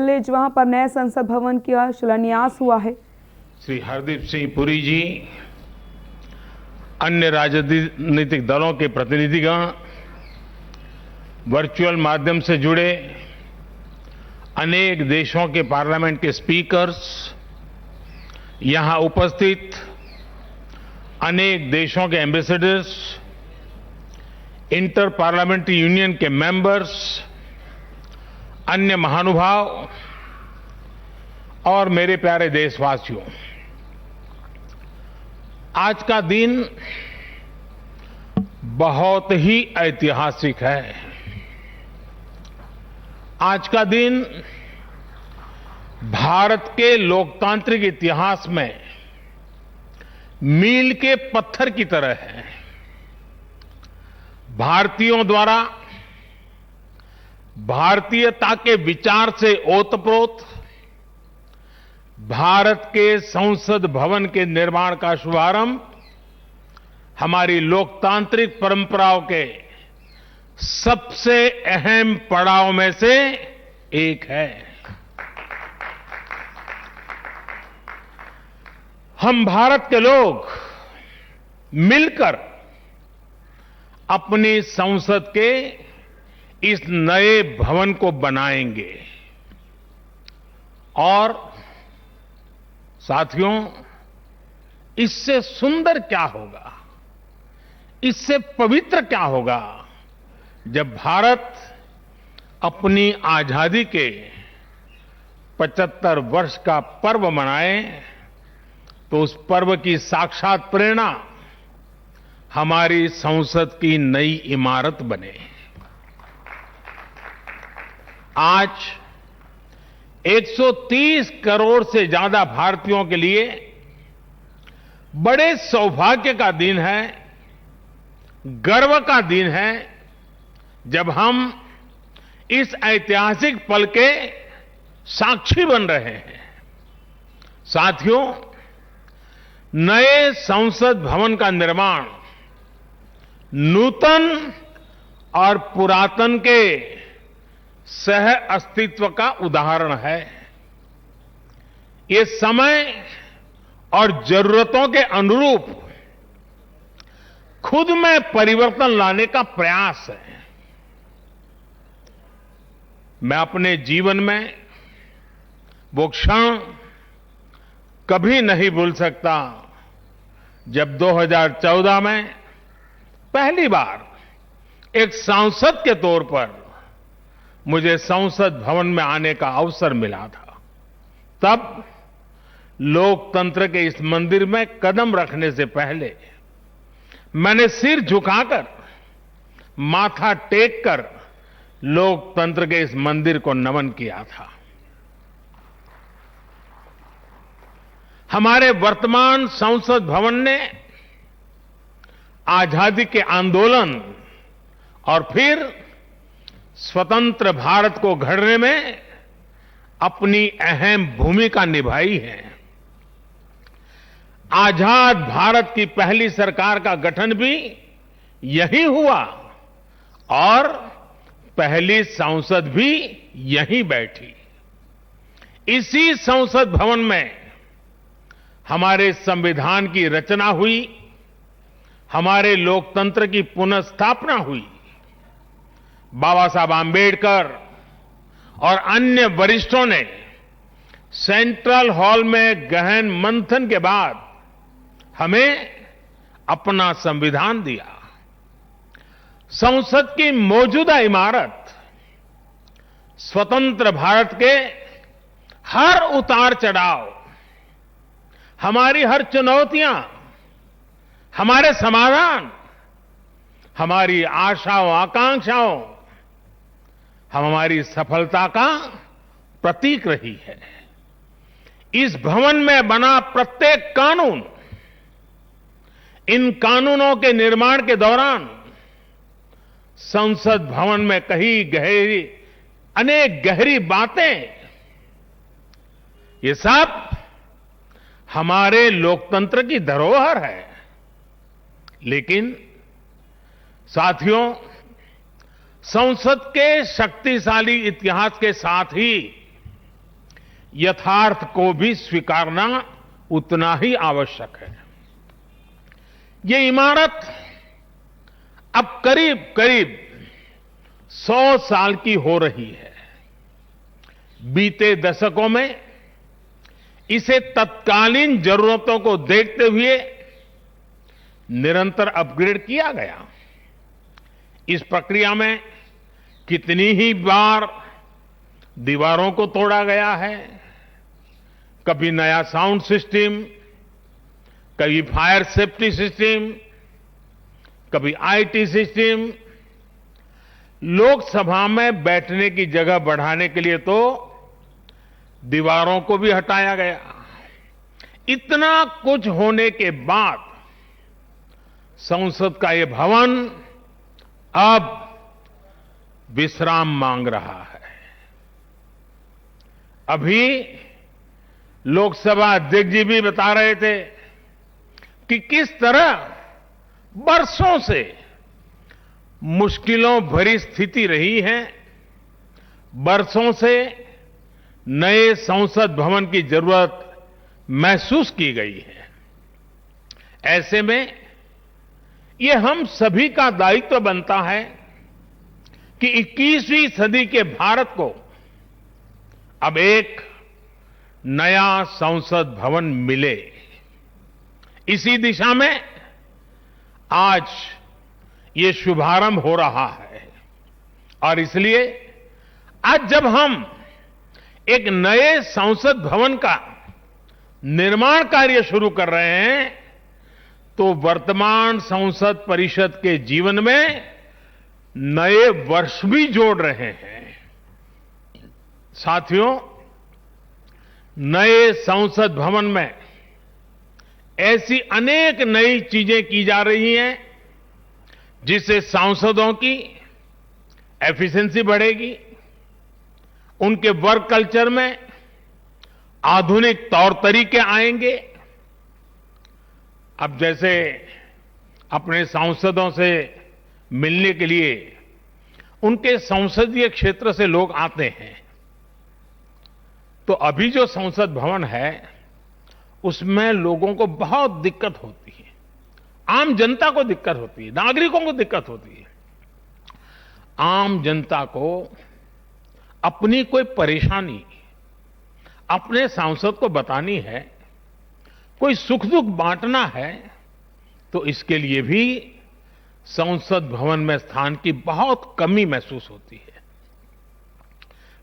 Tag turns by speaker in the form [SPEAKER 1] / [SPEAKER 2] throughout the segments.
[SPEAKER 1] Village, वहां पर नए संसद भवन का शिलान्यास हुआ है।
[SPEAKER 2] श्री हरदीप सिंह पुरी जी, अन्य राजनीतिक दलों के प्रतिनिधिगण, वर्चुअल माध्यम से जुड़े अनेक देशों के पार्लियामेंट के स्पीकर्स, यहां उपस्थित अनेक देशों के एम्बेसडर्स, इंटर पार्लियामेंट्री यूनियन के मेंबर्स, अन्य महानुभाव और मेरे प्यारे देशवासियों, आज का दिन बहुत ही ऐतिहासिक है। आज का दिन भारत के लोकतांत्रिक इतिहास में मील के पत्थर की तरह है। भारतीयों द्वारा भारतीयता के विचार से ओतप्रोत भारत के संसद भवन के निर्माण का शुभारंभ हमारी लोकतांत्रिक परंपराओं के सबसे अहम पड़ाव में से एक है। हम भारत के लोग मिलकर अपनी संसद के इस नए भवन को बनाएंगे और साथियों, इससे सुंदर क्या होगा, इससे पवित्र क्या होगा जब भारत अपनी आजादी के 75 वर्ष का पर्व मनाए तो उस पर्व की साक्षात प्रेरणा हमारी संसद की नई इमारत बने। आज 130 करोड़ से ज्यादा भारतीयों के लिए बड़े सौभाग्य का दिन है, गर्व का दिन है, जब हम इस ऐतिहासिक पल के साक्षी बन रहे हैं। साथियों, नए संसद भवन का निर्माण नूतन और पुरातन के सह अस्तित्व का उदाहरण है। ये समय और जरूरतों के अनुरूप खुद में परिवर्तन लाने का प्रयास है। मैं अपने जीवन में वो क्षण कभी नहीं भूल सकता जब 2014 में पहली बार एक सांसद के तौर पर मुझे संसद भवन में आने का अवसर मिला था। तब लोकतंत्र के इस मंदिर में कदम रखने से पहले मैंने सिर झुकाकर, माथा टेककर लोकतंत्र के इस मंदिर को नमन किया था। हमारे वर्तमान संसद भवन ने आजादी के आंदोलन और फिर स्वतंत्र भारत को गढ़ने में अपनी अहम भूमिका निभाई है। आजाद भारत की पहली सरकार का गठन भी यही हुआ और पहली संसद भी यहीं बैठी। इसी संसद भवन में हमारे संविधान की रचना हुई, हमारे लोकतंत्र की पुनर्स्थापना हुई। बाबा साहब आंबेडकर और अन्य वरिष्ठों ने सेंट्रल हॉल में गहन मंथन के बाद हमें अपना संविधान दिया। संसद की मौजूदा इमारत स्वतंत्र भारत के हर उतार चढ़ाव, हमारी हर चुनौतियां, हमारे समाधान, हमारी आशाओं आकांक्षाओं, हमारी सफलता का प्रतीक रही है। इस भवन में बना प्रत्येक कानून, इन कानूनों के निर्माण के दौरान संसद भवन में कही अनेक गहरी बातें, ये सब हमारे लोकतंत्र की धरोहर है। लेकिन साथियों, संसद के शक्तिशाली इतिहास के साथ ही यथार्थ को भी स्वीकारना उतना ही आवश्यक है। ये इमारत अब करीब करीब 100 साल की हो रही है। बीते दशकों में इसे तत्कालीन जरूरतों को देखते हुए निरंतर अपग्रेड किया गया। इस प्रक्रिया में कितनी ही बार दीवारों को तोड़ा गया है, कभी नया साउंड सिस्टम, कभी फायर सेफ्टी सिस्टम, कभी आईटी सिस्टम। लोकसभा में बैठने की जगह बढ़ाने के लिए तो दीवारों को भी हटाया गया। इतना कुछ होने के बाद संसद का ये भवन अब विश्राम मांग रहा है। अभी लोकसभा अध्यक्ष जी भी बता रहे थे कि किस तरह बरसों से मुश्किलों भरी स्थिति रही है। बरसों से नए संसद भवन की जरूरत महसूस की गई है। ऐसे में ये हम सभी का दायित्व बनता है कि 21वीं सदी के भारत को अब एक नया संसद भवन मिले। इसी दिशा में आज ये शुभारंभ हो रहा है और इसलिए आज जब हम एक नए संसद भवन का निर्माण कार्य शुरू कर रहे हैं तो वर्तमान संसद परिषद के जीवन में नए वर्ष भी जोड़ रहे हैं। साथियों, नए संसद भवन में ऐसी अनेक नई चीजें की जा रही हैं जिससे सांसदों की एफिशिएंसी बढ़ेगी, उनके वर्क कल्चर में आधुनिक तौर तरीके आएंगे। अब जैसे अपने सांसदों से मिलने के लिए उनके संसदीय क्षेत्र से लोग आते हैं, तो अभी जो संसद भवन है उसमें लोगों को बहुत दिक्कत होती है। आम जनता को दिक्कत होती है, नागरिकों को दिक्कत होती है। आम जनता को अपनी कोई परेशानी अपने सांसद को बतानी है, कोई सुख दुख बांटना है, तो इसके लिए भी संसद भवन में स्थान की बहुत कमी महसूस होती है।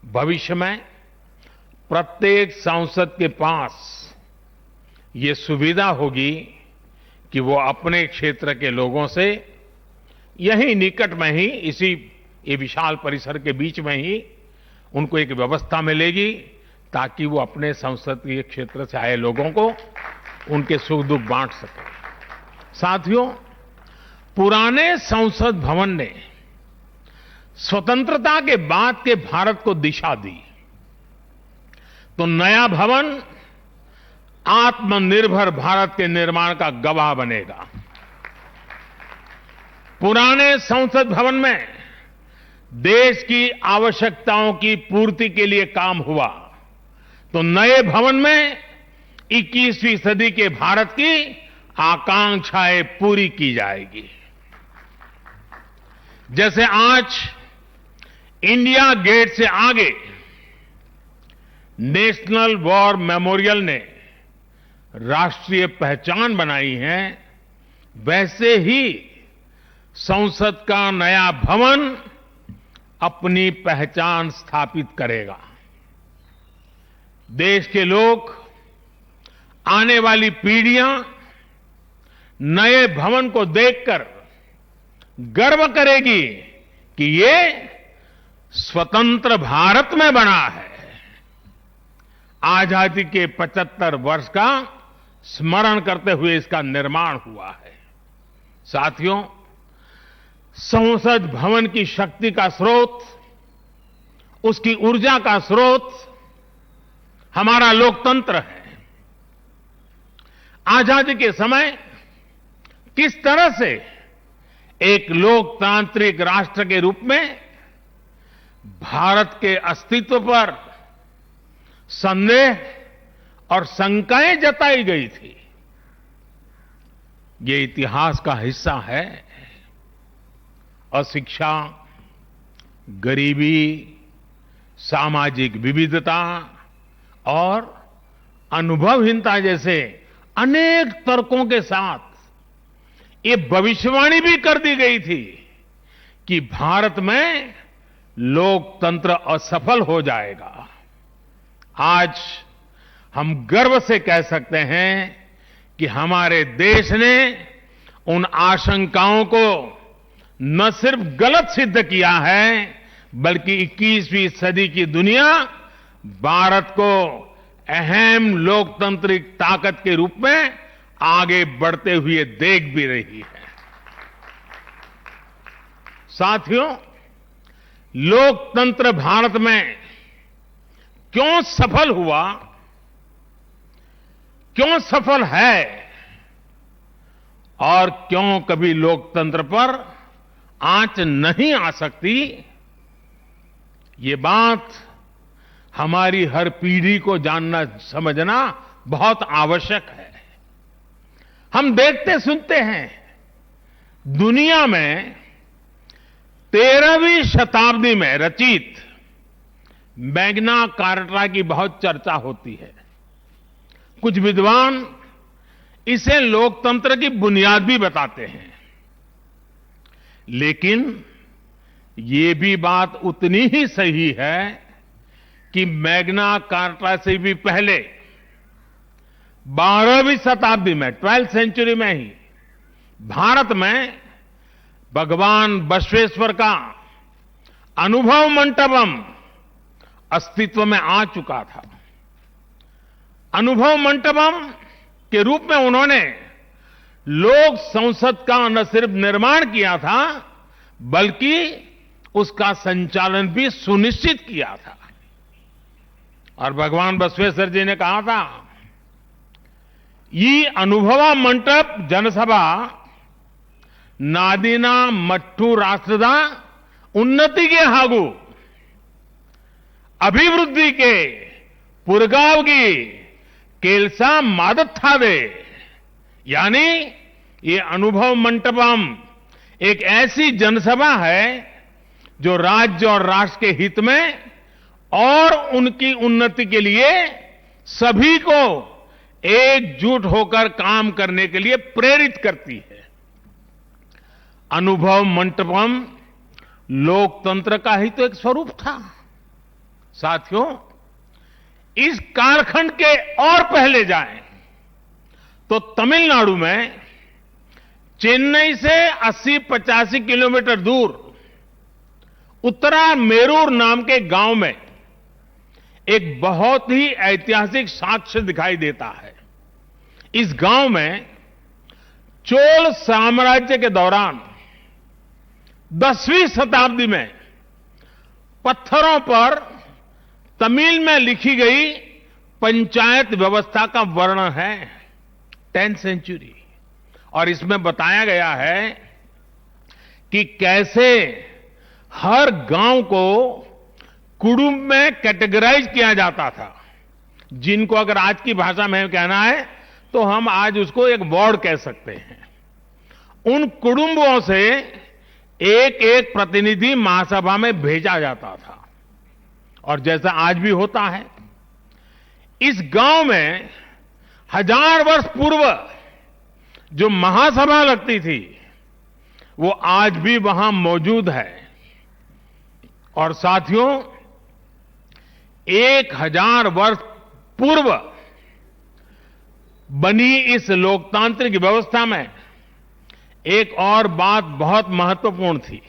[SPEAKER 2] भविष्य में प्रत्येक सांसद के पास ये सुविधा होगी कि वो अपने क्षेत्र के लोगों से यहीं निकट में ही, इसी ये विशाल परिसर के बीच में ही उनको एक व्यवस्था मिलेगी ताकि वो अपने संसदीय क्षेत्र से आए लोगों को उनके सुख दुख बांट सके। साथियों, पुराने संसद भवन ने स्वतंत्रता के बाद के भारत को दिशा दी, तो नया भवन आत्मनिर्भर भारत के निर्माण का गवाह बनेगा। पुराने संसद भवन में देश की आवश्यकताओं की पूर्ति के लिए काम हुआ, तो नए भवन में 21वीं सदी के भारत की आकांक्षाएं पूरी की जाएगी। जैसे आज इंडिया गेट से आगे नेशनल वॉर मेमोरियल ने राष्ट्रीय पहचान बनाई है, वैसे ही संसद का नया भवन अपनी पहचान स्थापित करेगा। देश के लोग, आने वाली पीढ़ियां नए भवन को देखकर गर्व करेगी कि ये स्वतंत्र भारत में बना है। आजादी के 75 वर्ष का स्मरण करते हुए इसका निर्माण हुआ है। साथियों, संसद भवन की शक्ति का स्रोत, उसकी ऊर्जा का स्रोत हमारा लोकतंत्र है। आजादी के समय किस तरह से एक लोकतांत्रिक राष्ट्र के रूप में भारत के अस्तित्व पर संदेह और शंकाएं जताई गई थी। ये इतिहास का हिस्सा है। अशिक्षा, गरीबी, सामाजिक विविधता और अनुभवहीनता जैसे अनेक तर्कों के साथ ये भविष्यवाणी भी कर दी गई थी कि भारत में लोकतंत्र असफल हो जाएगा। आज हम गर्व से कह सकते हैं कि हमारे देश ने उन आशंकाओं को न सिर्फ गलत सिद्ध किया है, बल्कि 21वीं सदी की दुनिया भारत को अहम लोकतांत्रिक ताकत के रूप में आगे बढ़ते हुए देख भी रही है। साथियों, लोकतंत्र भारत में क्यों सफल हुआ, क्यों सफल है और क्यों कभी लोकतंत्र पर आंच नहीं आ सकती, ये बात हमारी हर पीढ़ी को जानना समझना बहुत आवश्यक है। हम देखते सुनते हैं, दुनिया में 13वीं शताब्दी में रचित मैग्ना कार्टा की बहुत चर्चा होती है। कुछ विद्वान इसे लोकतंत्र की बुनियाद भी बताते हैं, लेकिन ये भी बात उतनी ही सही है कि मैग्ना कार्टा से भी पहले 12वीं शताब्दी में 12th सेंचुरी में ही भारत में भगवान बसवेश्वर का अनुभव मंटपम अस्तित्व में आ चुका था। अनुभव मंटपम के रूप में उन्होंने लोक संसद का न सिर्फ निर्माण किया था, बल्कि उसका संचालन भी सुनिश्चित किया था। और भगवान बसवेश्वर जी ने कहा था, ये अनुभव मंटप जनसभा नादिना मट्टू राष्ट्रदा उन्नति के हागु अभिवृद्धि के पुरगावगी केलसा मादत था दे। यानी ये अनुभव मंटपम एक ऐसी जनसभा है जो राज्य और राष्ट्र के हित में और उनकी उन्नति के लिए सभी को एकजुट होकर काम करने के लिए प्रेरित करती है। अनुभव मंटपम लोकतंत्र का ही तो एक स्वरूप था। साथियों, इस कालखंड के और पहले जाएं तो तमिलनाडु में चेन्नई से 80-85 किलोमीटर दूर उत्तरा मेरूर नाम के गांव में एक बहुत ही ऐतिहासिक साक्ष्य दिखाई देता है। इस गांव में चोल साम्राज्य के दौरान 10वीं शताब्दी में पत्थरों पर तमिल में लिखी गई पंचायत व्यवस्था का वर्णन है, 10th सेंचुरी। और इसमें बताया गया है कि कैसे हर गांव को कुटुंब में कैटेगराइज किया जाता था, जिनको अगर आज की भाषा में कहना है तो हम आज उसको एक वार्ड कह सकते हैं। उन कुटुंबों से एक एक प्रतिनिधि महासभा में भेजा जाता था। और जैसा आज भी होता है, इस गांव में 1000 वर्ष पूर्व जो महासभा लगती थी वो आज भी वहां मौजूद है। और साथियों, 1000 वर्ष पूर्व बनी इस लोकतांत्रिक व्यवस्था में एक और बात बहुत महत्वपूर्ण थी।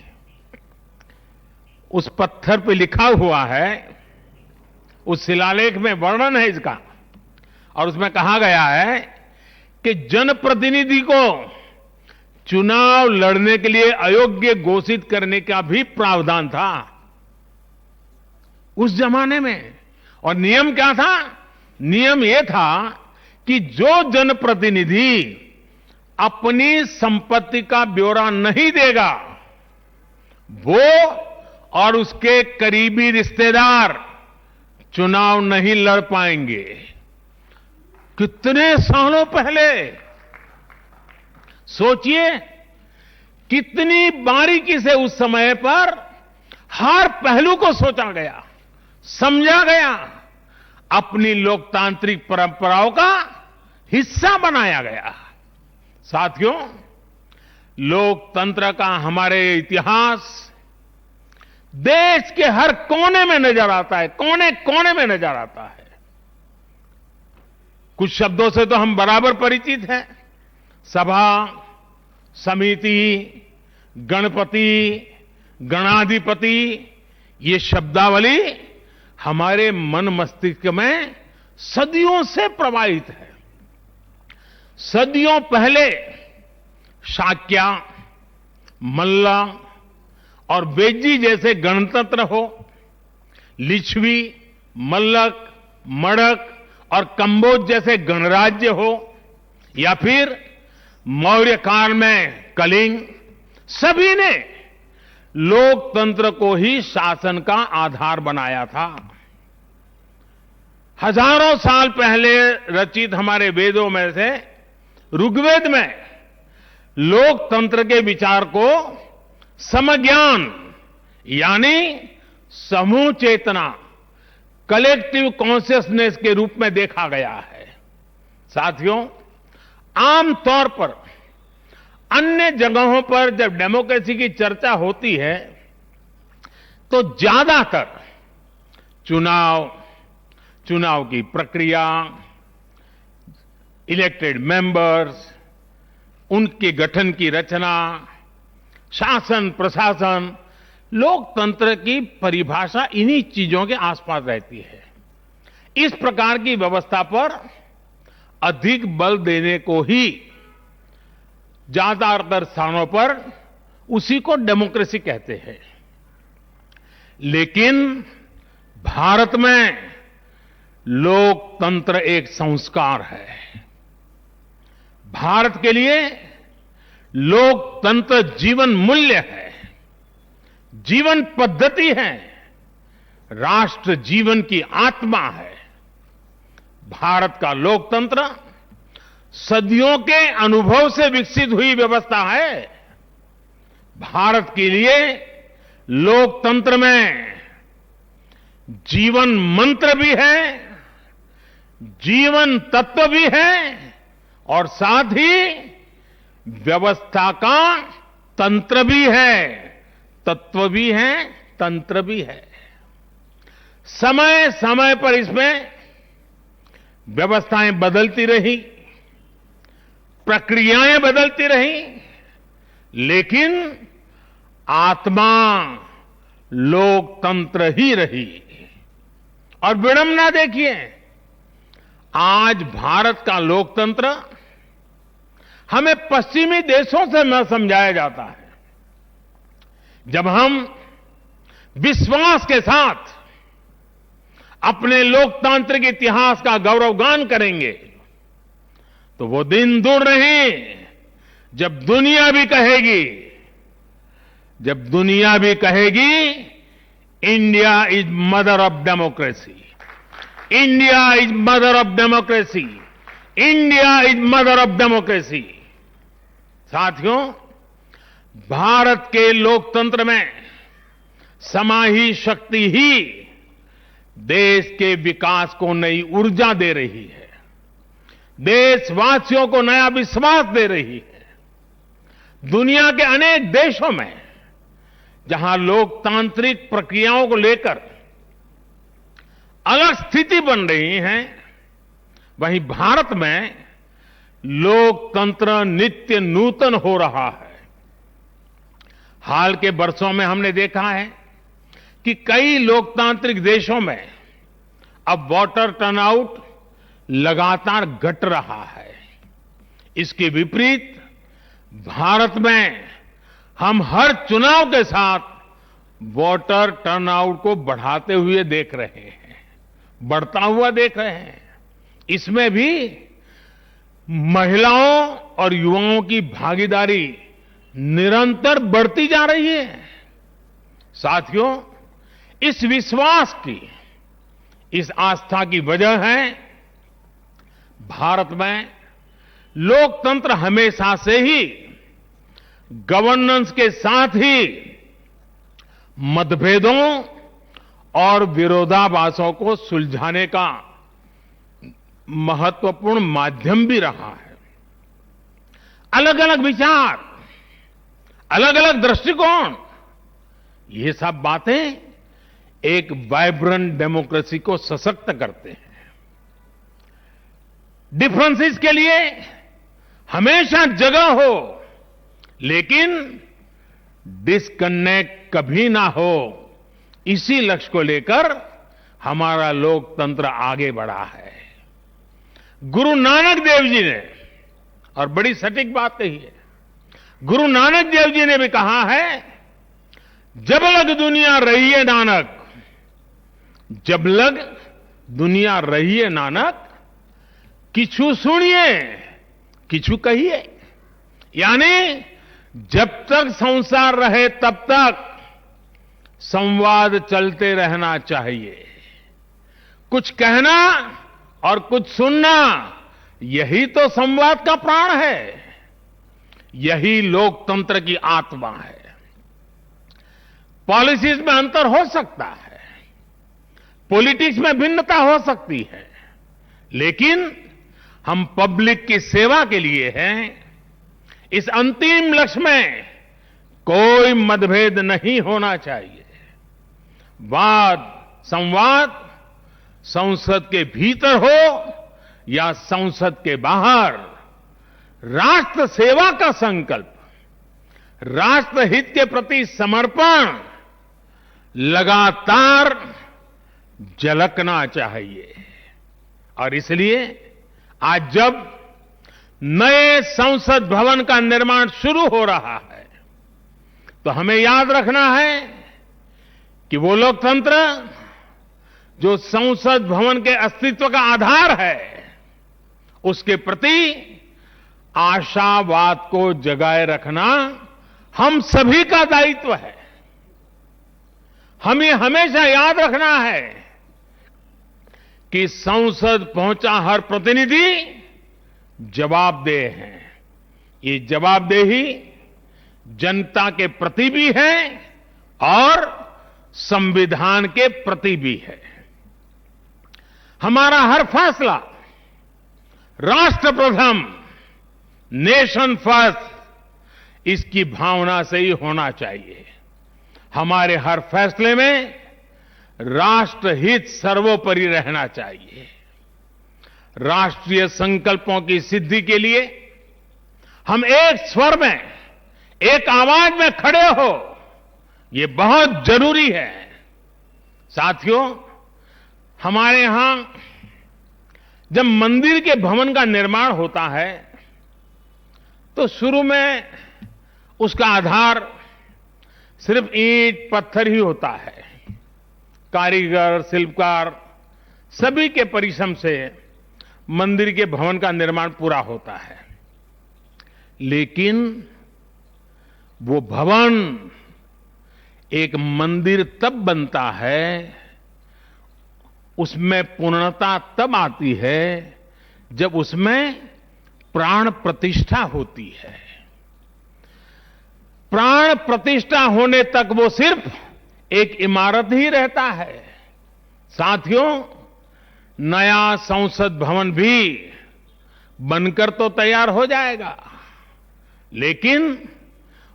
[SPEAKER 2] उस पत्थर पे लिखा हुआ है, उस शिलालेख में वर्णन है इसका, और उसमें कहा गया है कि जनप्रतिनिधि को चुनाव लड़ने के लिए अयोग्य घोषित करने का भी प्रावधान था उस जमाने में। और नियम क्या था? नियम यह था कि जो जनप्रतिनिधि अपनी संपत्ति का ब्यौरा नहीं देगा, वो और उसके करीबी रिश्तेदार चुनाव नहीं लड़ पाएंगे। कितने सालों पहले सोचिए, कितनी बारीकी से उस समय पर हर पहलू को सोचा गया, समझा गया, अपनी लोकतांत्रिक परंपराओं का हिस्सा बनाया गया। साथियों, लोकतंत्र का हमारे इतिहास देश के हर कोने में नजर आता है, कोने कोने में नजर आता है। कुछ शब्दों से तो हम बराबर परिचित हैं। सभा, समिति, गणपति, गणाधिपति, ये शब्दावली हमारे मन मस्तिष्क में सदियों से प्रवाहित है। सदियों पहले शाक्य, मल्ल और बेज्जी जैसे गणतंत्र हो, लिच्छवी, मल्लक, मड़क और कंबोज जैसे गणराज्य हो, या फिर मौर्य काल में कलिंग, सभी ने लोकतंत्र को ही शासन का आधार बनाया था। हजारों साल पहले रचित हमारे वेदों में से ऋग्वेद में लोकतंत्र के विचार को समज्ञान यानी समूह चेतना, कलेक्टिव कॉन्शियसनेस के रूप में देखा गया है। साथियों, आमतौर पर अन्य जगहों पर जब डेमोक्रेसी की चर्चा होती है तो ज्यादातर चुनाव की प्रक्रिया, इलेक्टेड मेंबर्स, उनके गठन की रचना, शासन प्रशासन, लोकतंत्र की परिभाषा इन्हीं चीजों के आसपास रहती है। इस प्रकार की व्यवस्था पर अधिक बल देने को ही ज्यादातर स्थानों पर उसी को डेमोक्रेसी कहते हैं। लेकिन भारत में लोकतंत्र एक संस्कार है। भारत के लिए लोकतंत्र जीवन मूल्य है, जीवन पद्धति है, राष्ट्र जीवन की आत्मा है। भारत का लोकतंत्र सदियों के अनुभव से विकसित हुई व्यवस्था है। भारत के लिए लोकतंत्र में जीवन मंत्र भी है, जीवन तत्व भी है और साथ ही व्यवस्था का तंत्र भी है, तत्व भी है, तंत्र भी है। समय समय पर इसमें व्यवस्थाएं बदलती रही, प्रक्रियाएं बदलती रही, लेकिन आत्मा लोकतंत्र ही रही। और विडंबना देखिए, आज भारत का लोकतंत्र हमें पश्चिमी देशों से न समझाया जाता है। जब हम विश्वास के साथ अपने लोकतांत्रिक इतिहास का गौरवगान करेंगे तो वो दिन दूर नहीं जब दुनिया भी कहेगी India is mother of democracy, India is mother of democracy, India is mother of democracy. साथियों, भारत के लोकतंत्र में समाही शक्ति ही देश के विकास को नई ऊर्जा दे रही है, देशवासियों को नया विश्वास दे रही है। दुनिया के अनेक देशों में जहां लोकतांत्रिक प्रक्रियाओं को लेकर अलग स्थिति बन रही है, वहीं भारत में लोकतंत्र नित्य नूतन हो रहा है। हाल के वर्षों में हमने देखा है कि कई लोकतांत्रिक देशों में अब वोटर टर्नआउट लगातार घट रहा है। इसके विपरीत भारत में हम हर चुनाव के साथ वोटर टर्नआउट को बढ़ाते हुए देख रहे हैं, बढ़ता हुआ देख रहे हैं। इसमें भी महिलाओं और युवाओं की भागीदारी निरंतर बढ़ती जा रही है। साथियों, इस विश्वास की, इस आस्था की वजह है भारत में लोकतंत्र हमेशा से ही गवर्नेंस के साथ ही मतभेदों और विरोधाभासों को सुलझाने का महत्वपूर्ण माध्यम भी रहा है। अलग अलग विचार, अलग अलग दृष्टिकोण, ये सब बातें एक वाइब्रेंट डेमोक्रेसी को सशक्त करते हैं। डिफरेंसेस के लिए हमेशा जगह हो, लेकिन डिस्कनेक्ट कभी ना हो, इसी लक्ष्य को लेकर हमारा लोकतंत्र आगे बढ़ा है। गुरु नानक देव जी ने, और बड़ी सटीक बात कही है, गुरु नानक देव जी ने भी कहा है, जब लग दुनिया रही है नानक, जब लग दुनिया रही है नानक, किछु सुनिए किछु कहिए। यानी जब तक संसार रहे तब तक संवाद चलते रहना चाहिए। कुछ कहना और कुछ सुनना, यही तो संवाद का प्राण है, यही लोकतंत्र की आत्मा है। पॉलिसीज में अंतर हो सकता है, पॉलिटिक्स में भिन्नता हो सकती है, लेकिन हम पब्लिक की सेवा के लिए हैं। इस अंतिम लक्ष्य में कोई मतभेद नहीं होना चाहिए। वाद संवाद संसद के भीतर हो या संसद के बाहर, राष्ट्र सेवा का संकल्प, राष्ट्रहित के प्रति समर्पण लगातार झलकना चाहिए। और इसलिए आज जब नए संसद भवन का निर्माण शुरू हो रहा है, तो हमें याद रखना है कि वो लोकतंत्र जो संसद भवन के अस्तित्व का आधार है, उसके प्रति आशावाद को जगाए रखना हम सभी का दायित्व है। हमें हमेशा याद रखना है कि संसद पहुंचा हर प्रतिनिधि जवाबदेह है। ये जवाबदेही जनता के प्रति भी है और संविधान के प्रति भी है। हमारा हर फैसला राष्ट्र प्रथम, नेशन फर्स्ट, इसकी भावना से ही होना चाहिए। हमारे हर फैसले में राष्ट्रहित सर्वोपरि रहना चाहिए। राष्ट्रीय संकल्पों की सिद्धि के लिए हम एक स्वर में, एक आवाज में खड़े हो, ये बहुत जरूरी है। साथियों, हमारे यहां जब मंदिर के भवन का निर्माण होता है, तो शुरू में उसका आधार सिर्फ ईंट पत्थर ही होता है। कारीगर, शिल्पकार सभी के परिश्रम से मंदिर के भवन का निर्माण पूरा होता है। लेकिन वो भवन एक मंदिर तब बनता है, उसमें पूर्णता तब आती है जब उसमें प्राण प्रतिष्ठा होती है। प्राण प्रतिष्ठा होने तक वो सिर्फ एक इमारत ही रहता है। साथियों, नया संसद भवन भी बनकर तो तैयार हो जाएगा, लेकिन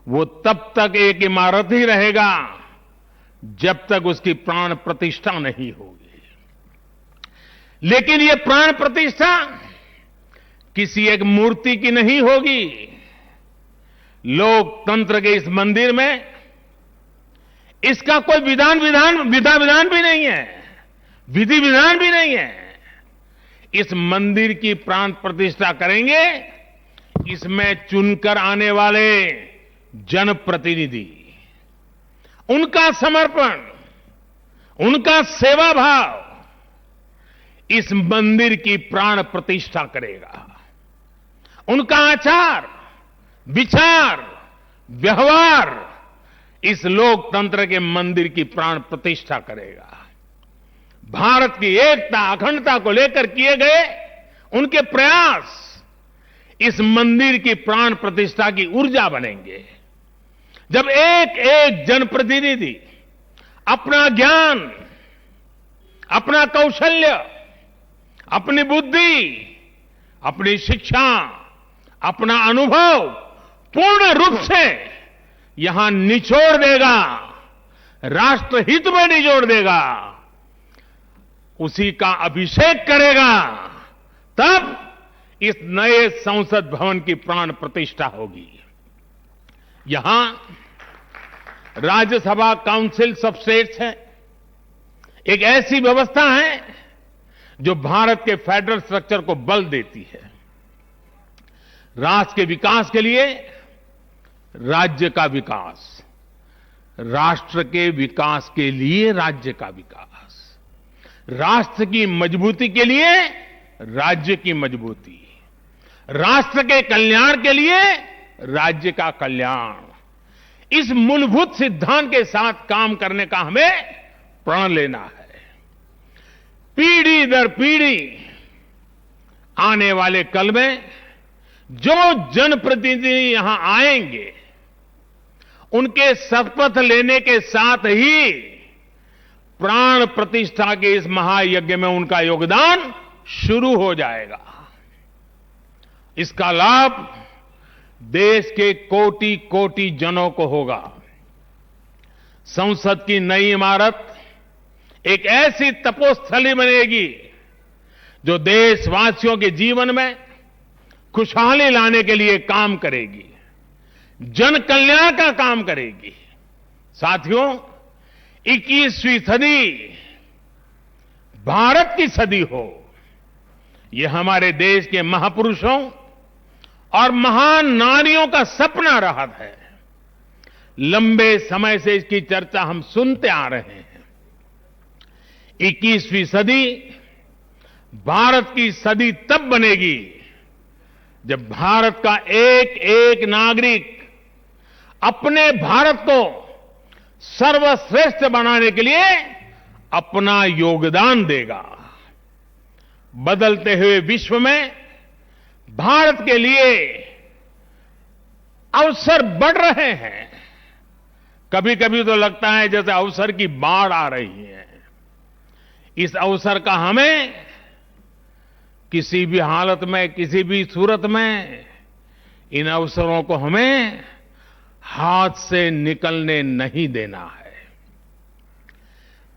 [SPEAKER 2] वो तब तक एक इमारत ही रहेगा जब तक उसकी प्राण प्रतिष्ठा नहीं होगी। लेकिन ये प्राण प्रतिष्ठा किसी एक मूर्ति की नहीं होगी। लोकतंत्र के इस मंदिर में इसका कोई विधान भी नहीं है, विधि विधान भी नहीं है। इस मंदिर की प्राण प्रतिष्ठा करेंगे इसमें चुनकर आने वाले जनप्रतिनिधि, उनका समर्पण, उनका सेवा भाव इस मंदिर की प्राण प्रतिष्ठा करेगा। उनका आचार, विचार, व्यवहार इस लोकतंत्र के मंदिर की प्राण प्रतिष्ठा करेगा। भारत की एकता अखंडता को लेकर किए गए उनके प्रयास इस मंदिर की प्राण प्रतिष्ठा की ऊर्जा बनेंगे। जब एक एक जनप्रतिनिधि अपना ज्ञान, अपना कौशल्य, अपनी बुद्धि, अपनी शिक्षा, अपना अनुभव पूर्ण रूप से यहां निचोड़ देगा, राष्ट्रहित में निचोड़ देगा, उसी का अभिषेक करेगा, तब इस नए संसद भवन की प्राण प्रतिष्ठा होगी। यहां राज्यसभा काउंसिल ऑफ स्टेट्स है, एक ऐसी व्यवस्था है जो भारत के फेडरल स्ट्रक्चर को बल देती है। राष्ट्र के विकास के लिए राज्य का विकास, राष्ट्र के विकास के लिए राज्य का विकास, राष्ट्र की मजबूती के लिए राज्य की मजबूती, राष्ट्र के कल्याण के लिए राज्य का कल्याण, इस मूलभूत सिद्धांत के साथ काम करने का हमें प्रण लेना है। पीढ़ी दर पीढ़ी आने वाले कल में जो जनप्रतिनिधि यहां आएंगे, उनके शपथ लेने के साथ ही प्राण प्रतिष्ठा के इस महायज्ञ में उनका योगदान शुरू हो जाएगा। इसका लाभ देश के कोटि कोटि जनों को होगा। संसद की नई इमारत एक ऐसी तपोस्थली बनेगी जो देशवासियों के जीवन में खुशहाली लाने के लिए काम करेगी, जन कल्याण का काम करेगी। साथियों, 21वीं सदी भारत की सदी हो, यह हमारे देश के महापुरुषों और महान नारियों का सपना रहा है। लंबे समय से इसकी चर्चा हम सुनते आ रहे हैं। 21वीं सदी भारत की सदी तब बनेगी जब भारत का एक एक नागरिक अपने भारत को सर्वश्रेष्ठ बनाने के लिए अपना योगदान देगा। बदलते हुए विश्व में भारत के लिए अवसर बढ़ रहे हैं। कभी कभी तो लगता है जैसे अवसर की बाढ़ आ रही है। इस अवसर का हमें किसी भी हालत में, किसी भी सूरत में इन अवसरों को हमें हाथ से निकलने नहीं देना है।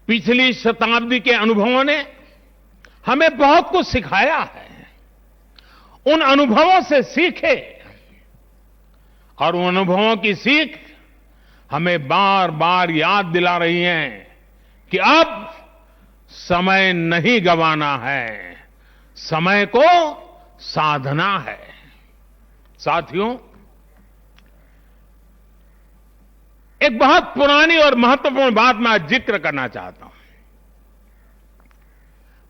[SPEAKER 2] पिछली शताब्दी के अनुभवों ने हमें बहुत कुछ सिखाया है। उन अनुभवों से सीखे और उन अनुभवों की सीख हमें बार बार याद दिला रही है कि अब समय नहीं गंवाना है, समय को साधना है। साथियों, एक बहुत पुरानी और महत्वपूर्ण बात मैं आज जिक्र करना चाहता हूं।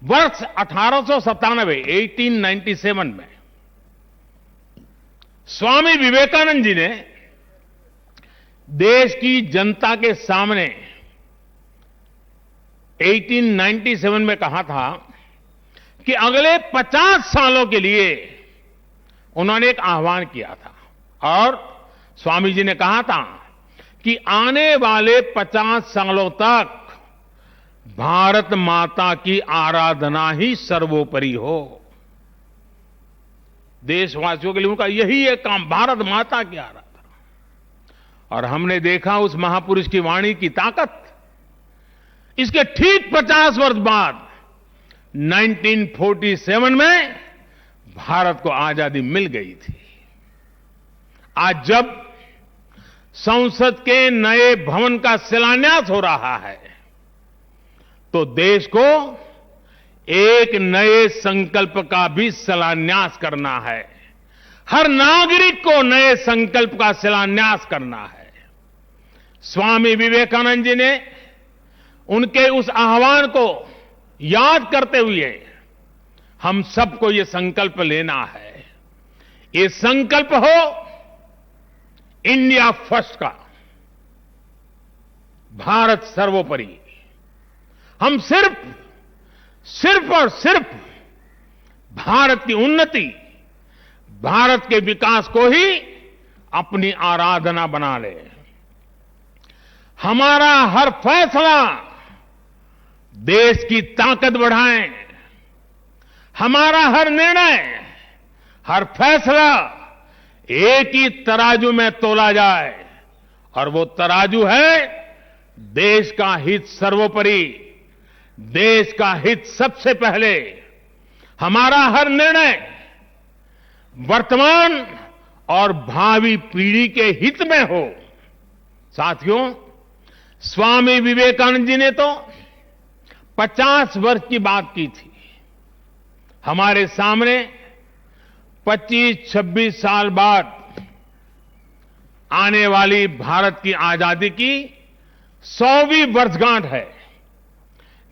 [SPEAKER 2] वर्ष 1897 में स्वामी विवेकानंद जी ने देश की जनता के सामने 1897 में कहा था कि अगले 50 सालों के लिए उन्होंने एक आह्वान किया था और स्वामी जी ने कहा था कि आने वाले 50 सालों तक भारत माता की आराधना ही सर्वोपरि हो। देशवासियों के लिए उनका यही एक काम, भारत माता की आराधना। और हमने देखा उस महापुरुष की वाणी की ताकत। इसके ठीक 50 वर्ष बाद 1947 में भारत को आजादी मिल गई थी। आज जब संसद के नए भवन का शिलान्यास हो रहा है तो देश को एक नए संकल्प का भी शिलान्यास करना है। हर नागरिक को नए संकल्प का शिलान्यास करना है। स्वामी विवेकानंद जी ने उनके उस आह्वान को याद करते हुए हम सबको ये संकल्प लेना है। ये संकल्प हो इंडिया फर्स्ट का, भारत सर्वोपरि। हम सिर्फ सिर्फ और सिर्फ भारत की उन्नति, भारत के विकास को ही अपनी आराधना बना ले। हमारा हर फैसला देश की ताकत बढ़ाए, हमारा हर निर्णय, हर फैसला एक ही तराजू में तोला जाए, और वो तराजू है देश का हित सर्वोपरि, देश का हित सबसे पहले। हमारा हर निर्णय वर्तमान और भावी पीढ़ी के हित में हो। साथियों, स्वामी विवेकानंद जी ने तो 50 वर्ष की बात की थी। हमारे सामने 25-26 साल बाद आने वाली भारत की आजादी की 100वीं वर्षगांठ है,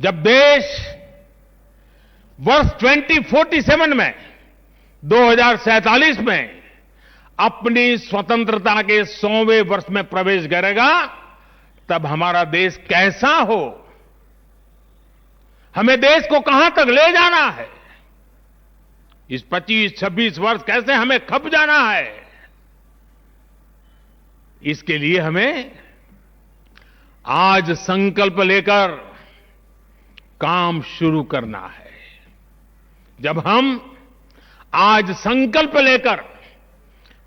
[SPEAKER 2] जब देश वर्ष 2047 में 2047 में अपनी स्वतंत्रता के 100वें वर्ष में प्रवेश करेगा, तब हमारा देश कैसा हो, हमें देश को कहां तक ले जाना है, इस 25-26 वर्ष कैसे हमें खप जाना है, इसके लिए हमें आज संकल्प लेकर काम शुरू करना है। जब हम आज संकल्प लेकर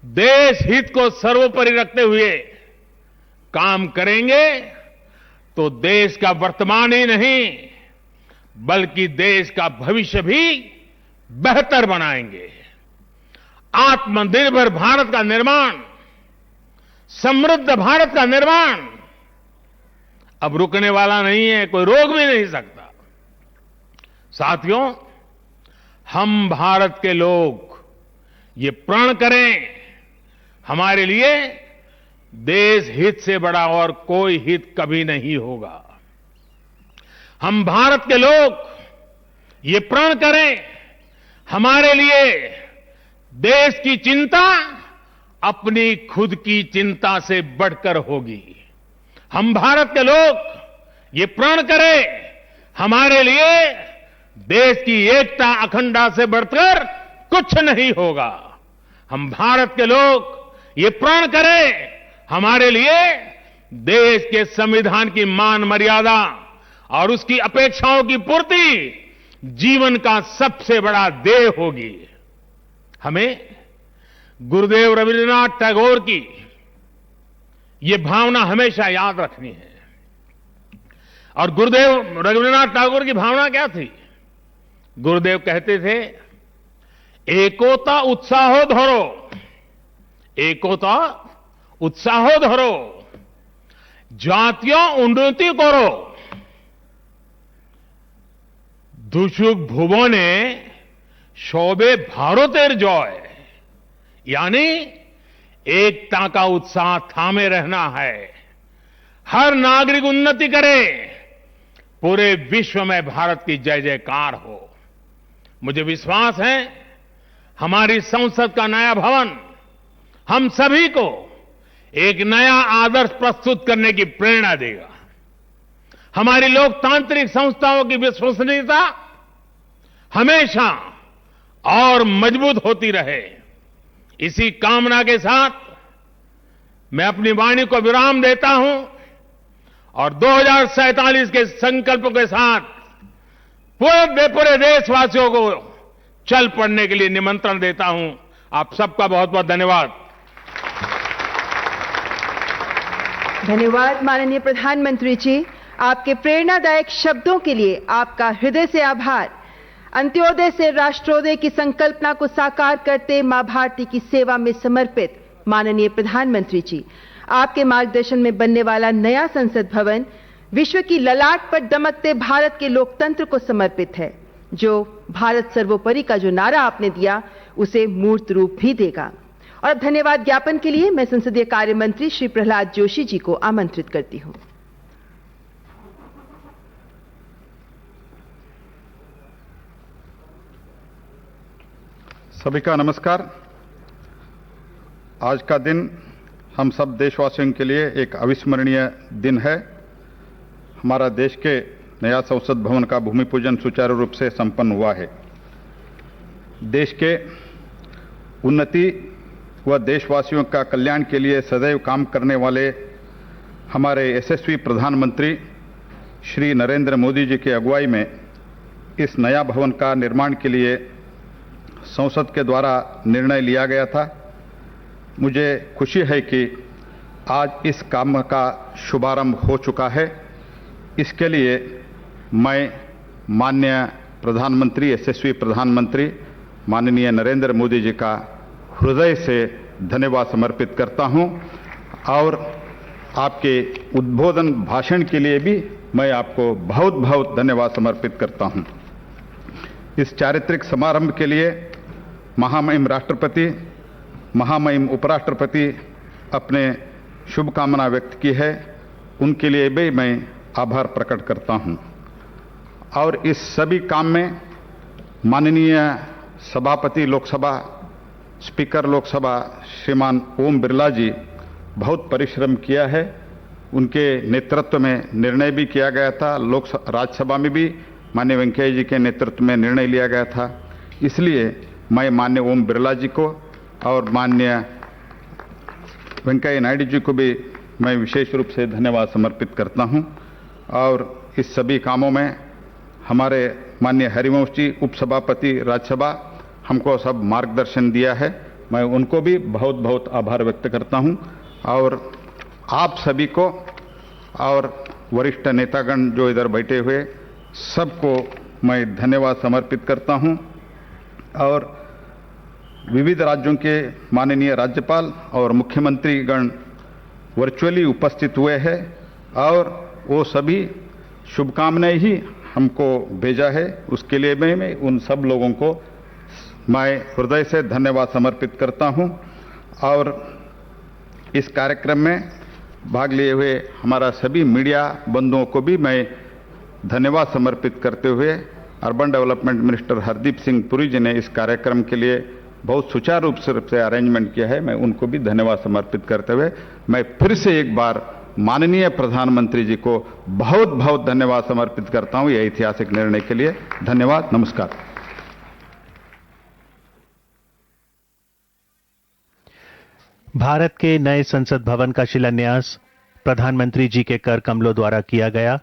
[SPEAKER 2] देश हित को सर्वोपरि रखते हुए काम करेंगे, तो देश का वर्तमान ही नहीं बल्कि देश का भविष्य भी बेहतर बनाएंगे। आत्मनिर्भर भारत का निर्माण, समृद्ध भारत का निर्माण अब रुकने वाला नहीं है, कोई रोक भी नहीं सकता। साथियों, हम भारत के लोग ये प्रण करें, हमारे लिए देश हित से बड़ा और कोई हित कभी नहीं होगा। हम भारत के लोग ये प्रण करें, हमारे लिए देश की चिंता अपनी खुद की चिंता से बढ़कर होगी। हम भारत के लोग ये प्रण करें, हमारे लिए देश की एकता अखंडता से बढ़कर कुछ नहीं होगा। हम भारत के लोग ये प्रण करें, हमारे लिए देश के संविधान की मान मर्यादा और उसकी अपेक्षाओं की पूर्ति जीवन का सबसे बड़ा ध्येय होगी। हमें गुरुदेव रविन्द्रनाथ टैगोर की ये भावना हमेशा याद रखनी है। और गुरुदेव रविन्द्रनाथ टैगोर की भावना क्या थी? गुरुदेव कहते थे, एकोता उत्साहो धरो, एकोता उत्साहो धरो, জাতীয় উন্নতি করো, দুসুক ভুবনে সবে ভারতের জয়। यानी एकता का उत्साह थामे रहना है, हर नागरिक उन्नति करे, पूरे विश्व में भारत की जय जयकार हो। मुझे विश्वास है हमारी संसद का नया भवन हम सभी को एक नया आदर्श प्रस्तुत करने की प्रेरणा देगा। हमारी लोकतांत्रिक संस्थाओं की विश्वसनीयता हमेशा और मजबूत होती रहे। इसी कामना के साथ मैं अपनी वाणी को विराम देता हूं और 2047 के संकल्प के साथ पूरे देशवासियों को चल पड़ने के लिए निमंत्रण देता हूं। आप सबका बहुत बहुत धन्यवाद।
[SPEAKER 3] धन्यवाद माननीय प्रधानमंत्री जी, आपके प्रेरणादायक शब्दों के लिए आपका हृदय से आभार। अंत्योदय से राष्ट्रोदय की संकल्पना को साकार करते मां भारती की सेवा में समर्पित माननीय प्रधानमंत्री जी, आपके मार्गदर्शन में बनने वाला नया संसद भवन विश्व की ललाट पर दमकते भारत के लोकतंत्र को समर्पित है, जो भारत सर्वोपरि का जो नारा आपने दिया उसे मूर्त रूप भी देगा। और अब धन्यवाद ज्ञापन के लिए मैं संसदीय कार्य मंत्री श्री प्रहलाद जोशी जी को आमंत्रित करती हूं।
[SPEAKER 4] सभी का नमस्कार। आज का दिन हम सब देशवासियों के लिए एक अविस्मरणीय दिन है। हमारा देश के नया संसद भवन का भूमि पूजन सुचारू रूप से संपन्न हुआ है। देश के उन्नति व देशवासियों का कल्याण के लिए सदैव काम करने वाले हमारे यशस्वी प्रधानमंत्री श्री नरेंद्र मोदी जी की अगुवाई में इस नया भवन का निर्माण के लिए संसद के द्वारा निर्णय लिया गया था। मुझे खुशी है कि आज इस काम का शुभारंभ हो चुका है। इसके लिए मैं माननीय प्रधानमंत्री, यशस्वी प्रधानमंत्री माननीय नरेंद्र मोदी जी का हृदय से धन्यवाद समर्पित करता हूं और आपके उद्बोधन भाषण के लिए भी मैं आपको बहुत बहुत धन्यवाद समर्पित करता हूं। इस चारित्रिक समारंभ के लिए महामहिम राष्ट्रपति, महामहिम उपराष्ट्रपति अपने शुभकामना व्यक्त की है, उनके लिए भी मैं आभार प्रकट करता हूं। और इस सभी काम में माननीय सभापति लोकसभा, स्पीकर लोकसभा श्रीमान ओम बिरला जी बहुत परिश्रम किया है। उनके नेतृत्व में निर्णय भी किया गया था। राज्यसभा में भी माननीय वेंकैया जी के नेतृत्व में निर्णय लिया गया था। इसलिए मैं माननीय ओम बिरला जी को और माननीय वेंकैया नायडू जी को भी मैं विशेष रूप से धन्यवाद समर्पित करता हूं। और इस सभी कामों में हमारे माननीय हरिवंश जी उपसभापति राज्यसभा हमको सब मार्गदर्शन दिया है। मैं उनको भी बहुत बहुत आभार व्यक्त करता हूं। और आप सभी को और वरिष्ठ नेतागण जो इधर बैठे हुए सबको मैं धन्यवाद समर्पित करता हूं। और विविध राज्यों के माननीय राज्यपाल और मुख्यमंत्रीगण वर्चुअली उपस्थित हुए हैं और वो सभी शुभकामनाएं ही हमको भेजा है। उसके लिए मैं उन सब लोगों को मैं हृदय से धन्यवाद समर्पित करता हूं। और इस कार्यक्रम में भाग लिए हुए हमारा सभी मीडिया बंधुओं को भी मैं धन्यवाद समर्पित करते हुए urban development minister Hardeep Singh Puri ji ने इस कार्यक्रम के लिए बहुत सुचारू रूप से अरेंजमेंट किया है, मैं उनको भी धन्यवाद समर्पित करते हुए मैं फिर से एक बार माननीय प्रधानमंत्री जी को बहुत बहुत धन्यवाद समर्पित करता हूं यह ऐतिहासिक निर्णय के लिए। धन्यवाद, नमस्कार।
[SPEAKER 5] भारत के नए संसद भवन का शिलान्यास प्रधानमंत्री जी के कर कमलों द्वारा किया गया।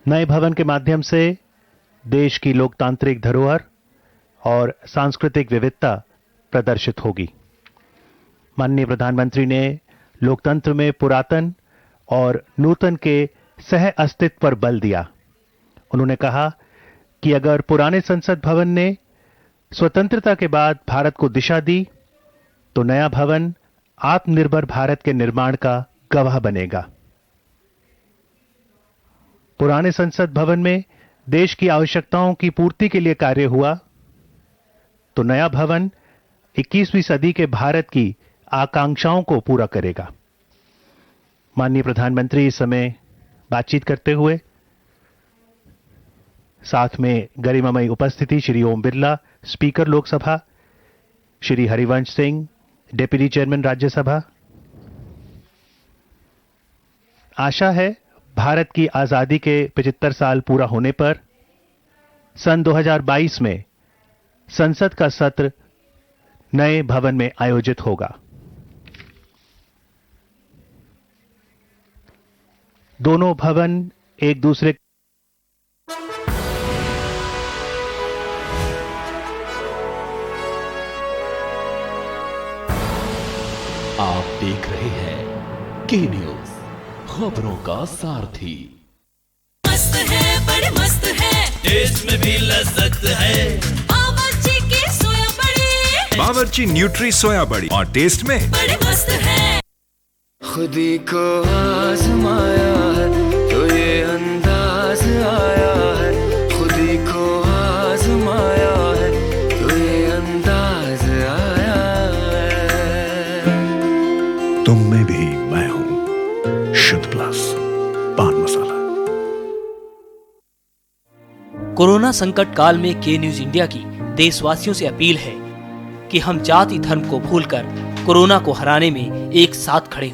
[SPEAKER 5] नए भवन के माध्यम से देश की लोकतांत्रिक धरोहर और सांस्कृतिक विविधता प्रदर्शित होगी। माननीय प्रधानमंत्री ने लोकतंत्र में पुरातन और नूतन के सह अस्तित्व पर बल दिया। उन्होंने कहा कि अगर पुराने संसद भवन ने स्वतंत्रता के बाद भारत को दिशा दी तो नया भवन आत्मनिर्भर भारत के निर्माण का गवाह बनेगा। पुराने संसद भवन में देश की आवश्यकताओं की पूर्ति के लिए कार्य हुआ तो नया भवन 21वीं सदी के भारत की आकांक्षाओं को पूरा करेगा। माननीय प्रधानमंत्री इस समय बातचीत करते हुए साथ में गरिमामयी उपस्थिति Shri Om Birla, speaker Lok Sabha, Shri Harivansh Singh, deputy chairman Rajya Sabha. आशा है भारत की आजादी के 75 साल पूरा होने पर सन 2022 में संसद का सत्र नए भवन में आयोजित होगा। दोनों भवन एक दूसरे
[SPEAKER 6] आप देख रहे हैं के न्यूज, खबरों का सारथी।
[SPEAKER 7] मस्त है, बड़े मस्त है, टेस्ट में भी लज्जत है। बावर्ची की सोया बड़ी,
[SPEAKER 8] बावर्ची न्यूट्री सोया बड़ी और टेस्ट में
[SPEAKER 7] बड़े मस्त है।
[SPEAKER 9] खुदी को आजमाया है तो ये अंदाज आया है, खुदी को आजमाया है तो ये अंदाज आया है।
[SPEAKER 8] तुम में भी मैं हूं, शुद्ध प्लस पान मसाला।
[SPEAKER 10] कोरोना संकट काल में के न्यूज इंडिया की देशवासियों से अपील है कि हम जाति धर्म को भूलकर कोरोना को हराने में एक साथ खड़े